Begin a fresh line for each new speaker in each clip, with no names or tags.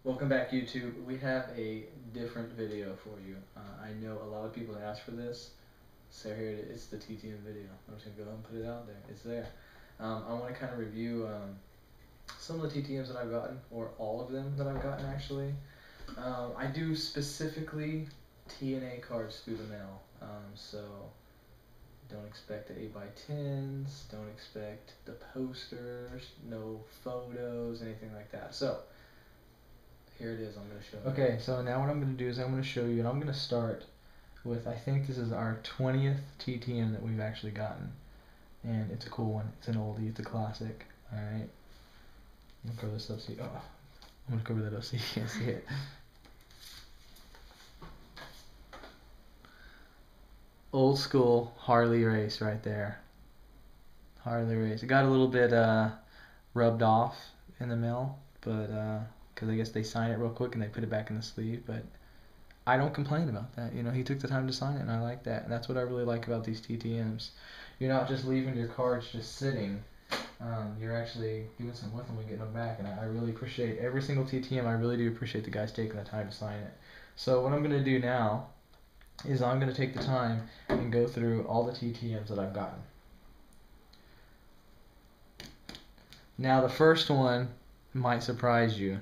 Welcome back, YouTube. We have a different video for you. I know a lot of people asked for this, so here it is. It's the TTM video. I'm just gonna go ahead and put it out there. It's there. I want to kind of review some of the TTMs that I've gotten, or all of them that I've gotten actually. I do specifically TNA cards through the mail, so don't expect the 8x10s, don't expect the posters, no photos, anything like that. So here it is. I'm going to show you. Okay, so now what I'm going to do is I'm going to show you, and I'm going to start with, I think this is our 20th TTM that we've actually gotten. And it's a cool one. It's an oldie. It's a classic. Alright. I'm going to cover this up so you, I'm going to cover that up so you can't see it. Old school Harley race right there. Harley race. It got a little bit rubbed off in the mail, but because I guess they sign it real quick and they put it back in the sleeve, but I don't complain about that. You know, he took the time to sign it, and I like that. And that's what I really like about these TTMs. You're not just leaving your cards just sitting. You're actually doing something with them and getting them back. And I really appreciate every single TTM. I really do appreciate the guys taking the time to sign it. So what I'm going to do now is I'm going to take the time and go through all the TTMs that I've gotten. Now the first one might surprise you,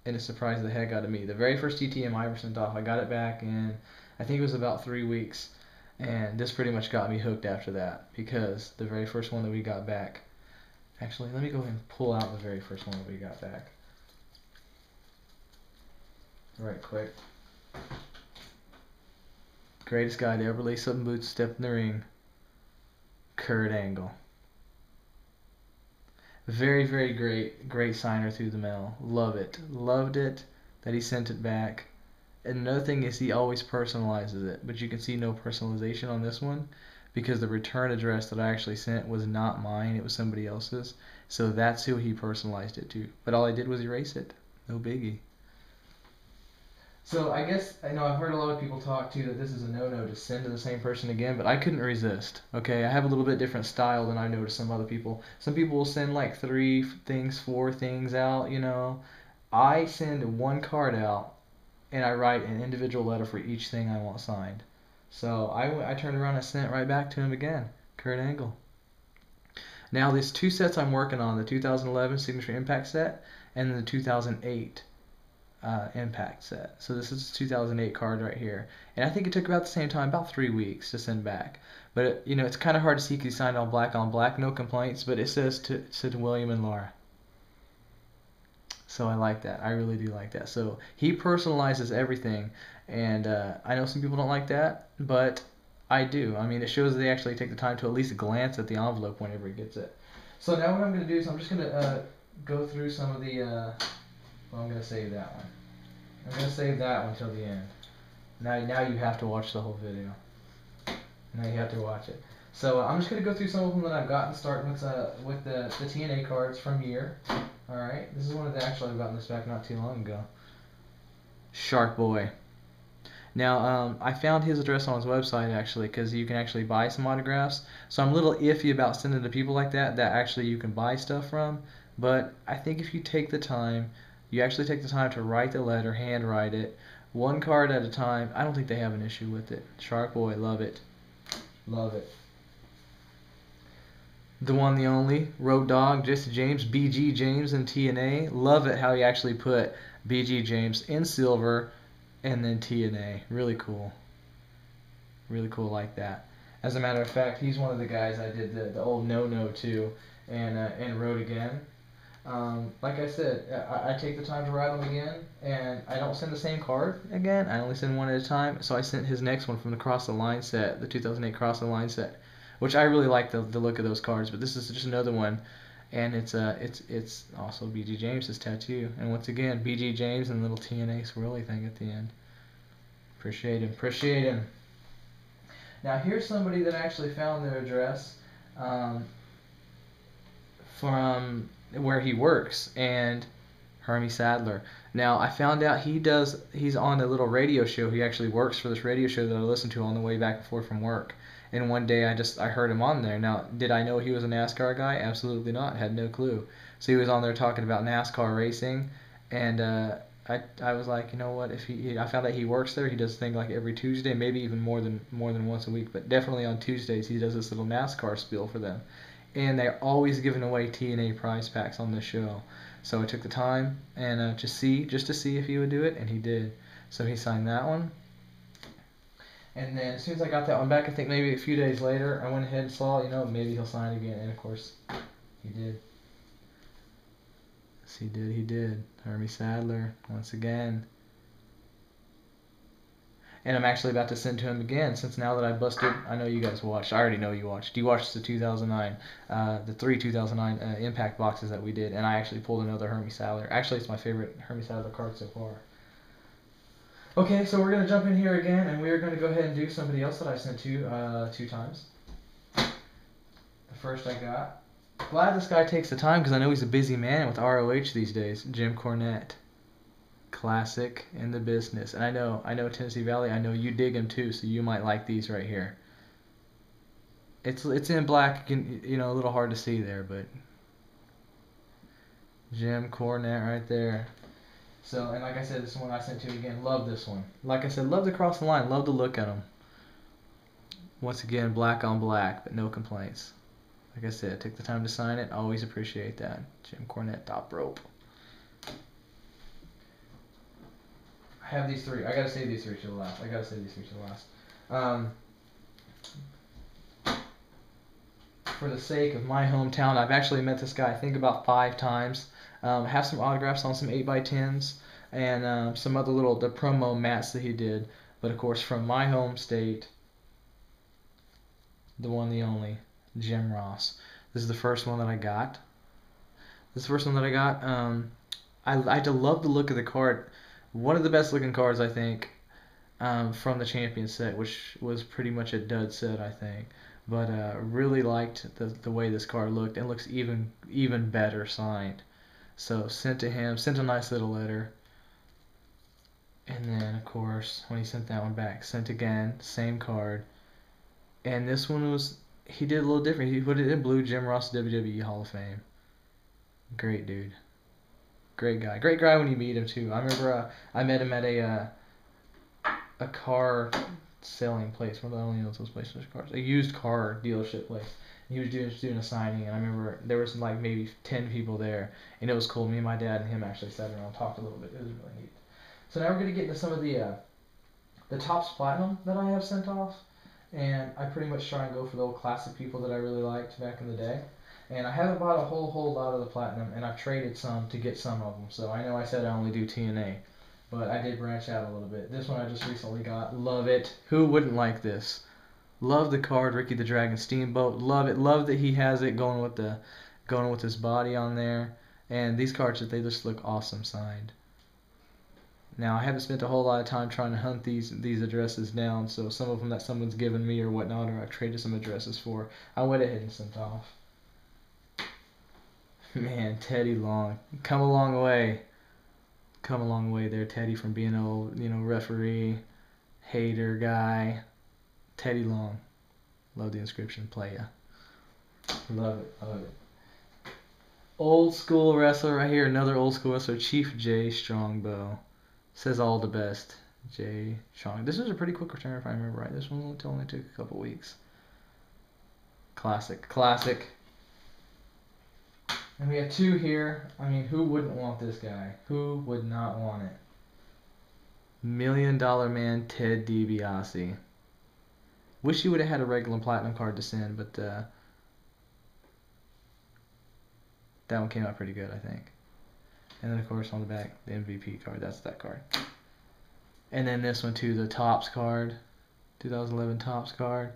and it surprised the heck out of me. The very first TTM I ever sent off, I got it back in, I think it was about 3 weeks, and this pretty much got me hooked after that, because the very first one that we got back, actually let me go ahead and pull out the very first one that we got back right quick. Greatest guy to ever lace up boots, step in the ring, Kurt Angle. Very, very great signer through the mail. Love it. Loved it that he sent it back. And another thing is he always personalizes it, but you can see no personalization on this one because the return address that I actually sent was not mine, it was somebody else's. So that's who he personalized it to. But all I did was erase it. No biggie. So I guess, I know I've heard a lot of people talk too that this is a no-no to send to the same person again, but I couldn't resist. Okay, I have a little bit different style than I know to some other people. Some people will send like 3 things, 4 things out, you know. I send one card out and I write an individual letter for each thing I want signed. So I turned around and sent it right back to him again, Kurt Angle. Now these 2 sets I'm working on, the 2011 Signature Impact set and then the 2008 Impact set. So this is a 2008 card right here, and I think it took about the same time, about 3 weeks to send back. But it, you know, it's kind of hard to see because he signed on black, no complaints. But it says to William and Laura. So I like that. I really do like that. So he personalizes everything, and I know some people don't like that, but I do. I mean, it shows that they actually take the time to at least glance at the envelope whenever he gets it. So now what I'm going to do is I'm just going to go through some of the. Well, I'm going to save that one. I'm going to save that one till the end. Now you have to watch the whole video. Now you have to watch it. So I'm just going to go through some of them that I've gotten, starting with the TNA cards from year. Alright, this is one of the, actually I've gotten this back not too long ago. Shark Boy. Now, I found his address on his website actually, because you can actually buy some autographs. So I'm a little iffy about sending to people like that actually you can buy stuff from. But I think if you take the time, you actually take the time to write the letter, handwrite it, one card at a time, I don't think they have an issue with it. Shark Boy, love it. Love it. The one, the only, Road Dogg, Jesse James, BG James in TNA. Love it how he actually put BG James in silver and then TNA. Really cool. Really cool like that. As a matter of fact, he's one of the guys I did the old no-no to and wrote again. Like I said, I take the time to write them again, and I don't send the same card again. I only send one at a time. So I sent his next one from the Cross the Line set, the 2008 Cross the Line set, which I really like the look of those cards. But this is just another one, and it's also BG James's tattoo. And once again, BG James and the little TNA swirly thing at the end. Appreciate him. Appreciate him. Now here's somebody that actually found their address from where he works, and Hermie Sadler. Now I found out he's on a little radio show. He actually works for this radio show that I listen to on the way back and forth from work. And one day I heard him on there. Now, did I know he was a NASCAR guy? Absolutely not. Had no clue. So he was on there talking about NASCAR racing, and I was like, you know what? If I found out he works there. He does a thing like every Tuesday, maybe even more than once a week, but definitely on Tuesdays he does this little NASCAR spiel for them, and they're always giving away TNA prize packs on this show. So I took the time and just to see if he would do it, and he did. So he signed that one. And then as soon as I got that one back, I think maybe a few days later, I went ahead and saw, maybe he'll sign again. And of course, he did. Yes, he did. He did. Hermie Sadler, once again. And I'm actually about to send to him again, since now that I busted, I know you guys watched. I already know you watched. You watched the 2009, the 2009 Impact boxes that we did, and I actually pulled another Hermie Sadler. Actually, it's my favorite Hermie Sadler card so far. Okay, so we're going to jump in here again, and we're going to go ahead and do somebody else that I sent to 2 times. The first I got. Glad this guy takes the time, because I know he's a busy man with ROH these days. Jim Cornette. Classic in the business. And I know Tennessee Valley, I know you dig him too, so you might like these right here. It's in black, a little hard to see there, but Jim Cornette right there. So, and like I said, this one I sent to you again. Love this one. Like I said, love to cross the line. Love to look at him. Once again, black on black, but no complaints. Like I said, take the time to sign it. Always appreciate that. Jim Cornette, top rope. I have these 3. I gotta save these 3 to the last. For the sake of my hometown, I've actually met this guy, I think, about 5 times. Have some autographs on some 8x10s and some other the promo mats that he did. But of course, from my home state, the one, the only, Jim Ross. This is the first one that I got. I love the look of the card. One of the best looking cards, I think, from the champion set, which was pretty much a dud set, I think. But really liked the way this card looked, and looks even better signed. So sent to him, sent a nice little letter. And then, of course, when he sent that one back, sent again, same card. And this one he did a little different. He put it in blue, Jim Ross, WWE Hall of Fame. Great dude. Great guy. Great guy when you meet him, too. I remember I met him at a car selling place. What the hell knows those places for cars? A used car dealership place. He was doing a signing, and I remember there was like maybe 10 people there, and it was cool. Me and my dad and him actually sat around and talked a little bit. It was really neat. So now we're going to get into some of the Topps Platinum that I have sent off, and I pretty much try and go for the old classic people that I really liked back in the day. And I haven't bought a whole lot of the Platinum, and I've traded some to get some of them. So I know I said I only do TNA, but I did branch out a little bit. This one I just recently got. Love it. Who wouldn't like this? Love the card, Ricky the Dragon Steamboat. Love it. Love that he has it going with his body on there. And these cards, they just look awesome signed. Now I haven't spent a whole lot of time trying to hunt these addresses down, so some of them that someone's given me or whatnot, or I've traded some addresses for, I went ahead and sent off. Man, Teddy Long, come a long way. Come a long way there, Teddy, from being an old, referee, hater guy. Teddy Long. Love the inscription, playa. Love it, love it. Old school wrestler right here, another old school wrestler, Chief J Strongbow. Says all the best, J Strong. This was a pretty quick return if I remember right. This one only took a couple weeks. Classic. And we have 2 here. I mean, who wouldn't want this guy? Who would not want it? $1 Million Man Ted DiBiase. Wish you would have had a regular platinum card to send, but that one came out pretty good, I think. And then, of course, on the back, the MVP card. That's that card. And then this one, too, the Topps card. 2011 Topps card.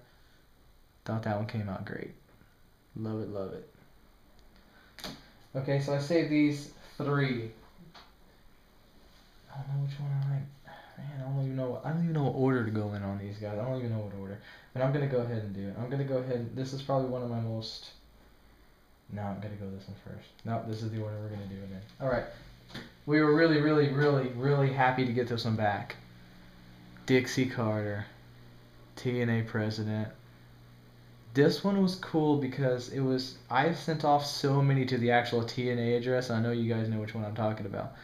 Thought that one came out great. Love it. Okay, so I saved these 3. I don't know which one I like. Man, I don't even know what order to go in on these guys. I don't even know what order. But I'm going to go ahead and do it. I'm going to go ahead. This is probably one of my most... No, I'm going to go this one first. No, this is the order we're going to do it in. Alright. We were really happy to get this one back. Dixie Carter. TNA President. This one was cool because I've sent off so many to the actual TNA address. I know you guys know which one I'm talking about.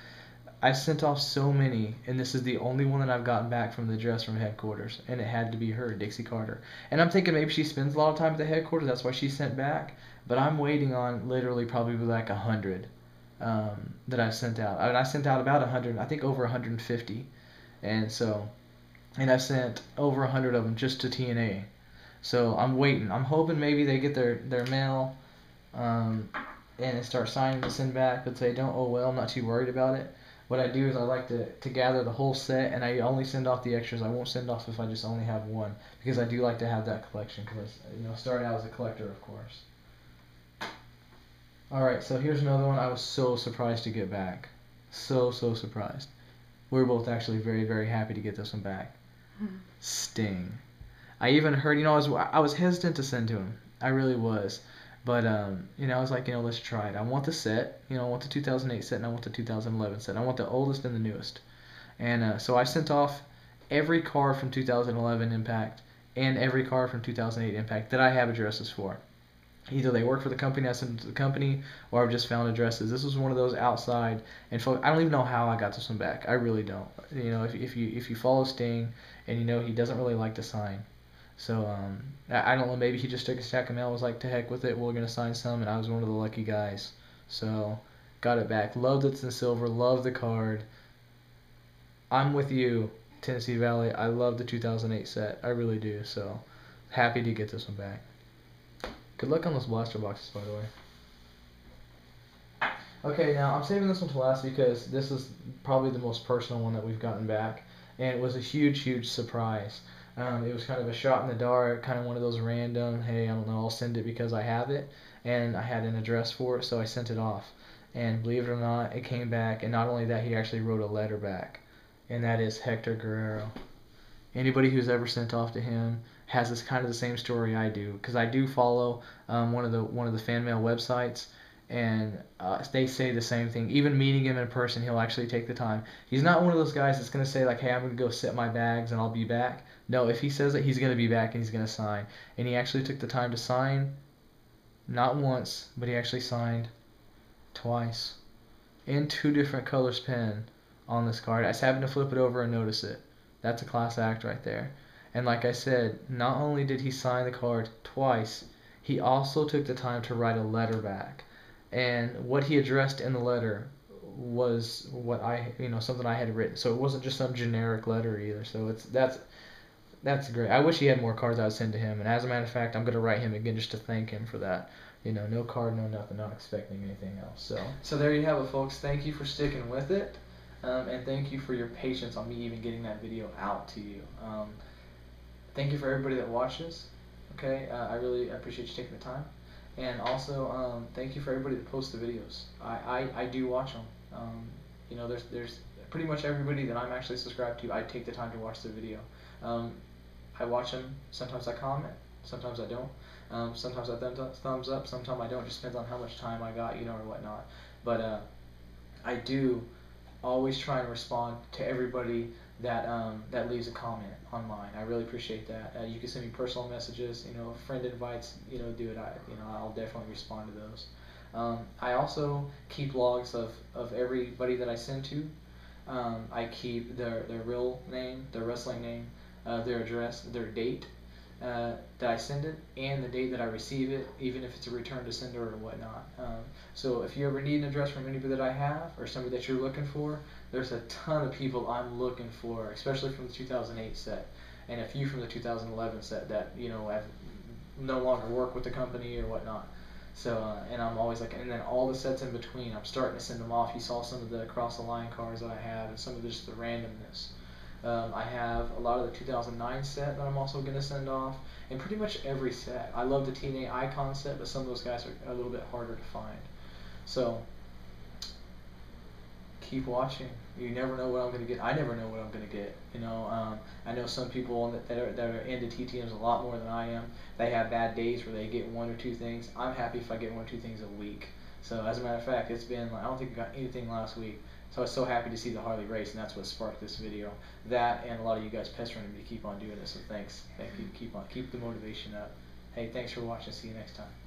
I've sent off so many, and this is the only one that I've gotten back from the address from headquarters, and it had to be her, Dixie Carter. And I'm thinking maybe she spends a lot of time at the headquarters, that's why she sent back. But I'm waiting on literally probably like 100 that I've sent out. I sent out about 100, I think over 150, and so, and I've sent over 100 of them just to TNA. So I'm waiting. I'm hoping maybe they get their mail. And start signing to send back, but they don't, oh well, I'm not too worried about it. What I do is I like to gather the whole set, and I only send off the extras. I won't send off if I just only have one, because I do like to have that collection, because, you know, starting out as a collector, of course. Alright, so here's another one I was so surprised to get back. So surprised. We were both actually very, very happy to get this one back. Sting. I even heard, you know, I was hesitant to send to him. I really was. But, you know, I was like, you know, let's try it. I want the set, you know, I want the 2008 set, and I want the 2011 set. I want the oldest and the newest. And so I sent off every card from 2011 Impact and every card from 2008 Impact that I have addresses for. Either they work for the company, I sent them to the company, or I've just found addresses. This was one of those outside, and I don't even know how I got this one back. I really don't. You know, if you follow Sting, and you know he doesn't really like to sign. So, I don't know, maybe he just took a stack of mail, was like, to heck with it, we're going to sign some, and I was one of the lucky guys. So, got it back. Loved it's in silver, love the card. I'm with you, Tennessee Valley. I love the 2008 set. I really do, so happy to get this one back. Good luck on those blaster boxes, by the way. Okay, now I'm saving this one to last because this is probably the most personal one that we've gotten back, and it was a huge surprise. It was kind of a shot in the dark, kind of one of those random, hey, I don't know, I'll send it because I have it, and I had an address for it, so I sent it off. And believe it or not, it came back, and not only that, he actually wrote a letter back, and that is Hector Guerrero. Anybody who's ever sent off to him has this kind of the same story I do, because I do follow one of the fan mail websites, and they say the same thing. Even meeting him in person, he'll actually take the time. He's not one of those guys that's going to say, like, hey, I'm going to go set my bags and I'll be back. No, if he says that, he's going to be back and he's going to sign. And he actually took the time to sign, not once, but he actually signed twice in 2 different colors pen on this card. I just happened to flip it over and notice it. That's a class act right there. And like I said, not only did he sign the card twice, he also took the time to write a letter back. And what he addressed in the letter was what something I had written. So it wasn't just some generic letter either. So that's great. I wish he had more cards I would send to him. And as a matter of fact, I'm going to write him again just to thank him for that. You know, no card, no nothing, not expecting anything else. So there you have it, folks. Thank you for sticking with it. And thank you for your patience on me even getting that video out to you. Thank you for everybody that watches. Okay, I really appreciate you taking the time. And also, thank you for everybody that posts the videos. I do watch them. You know, there's pretty much everybody that I'm actually subscribed to, I take the time to watch the video. I watch them. Sometimes I comment. Sometimes I don't. Sometimes I thumbs up. Sometimes I don't. Just depends on how much time I got, you know, or whatnot. But I do always try and respond to everybody that leaves a comment online. I really appreciate that. You can send me personal messages. You know, if a friend invites, you know, do it. I'll definitely respond to those. I also keep logs of everybody that I send to. I keep their real name, their wrestling name, their address, their date that I send it, and the date that I receive it, even if it's a return to sender or whatnot. So if you ever need an address from anybody that I have, or somebody that you're looking for, there's a ton of people I'm looking for, especially from the 2008 set, and a few from the 2011 set that, you know, have no longer work with the company or whatnot. So, and I'm always like, and then all the sets in between, I'm starting to send them off. You saw some of the across the line cards that I have, and some of just the randomness. I have a lot of the 2009 set that I'm also going to send off, and pretty much every set. I love the TNA Icon set, but some of those guys are a little bit harder to find. So, keep watching. You never know what I'm going to get. I never know what I'm going to get. You know, I know some people that are into TTMs a lot more than I am. They have bad days where they get 1 or 2 things. I'm happy if I get 1 or 2 things a week. So as a matter of fact, it's been, I don't think I got anything last week. So I was so happy to see the Harley race, and that's what sparked this video. That and a lot of you guys pestering me to keep on doing this. So thanks. Thank you. Keep the motivation up. Hey, thanks for watching. See you next time.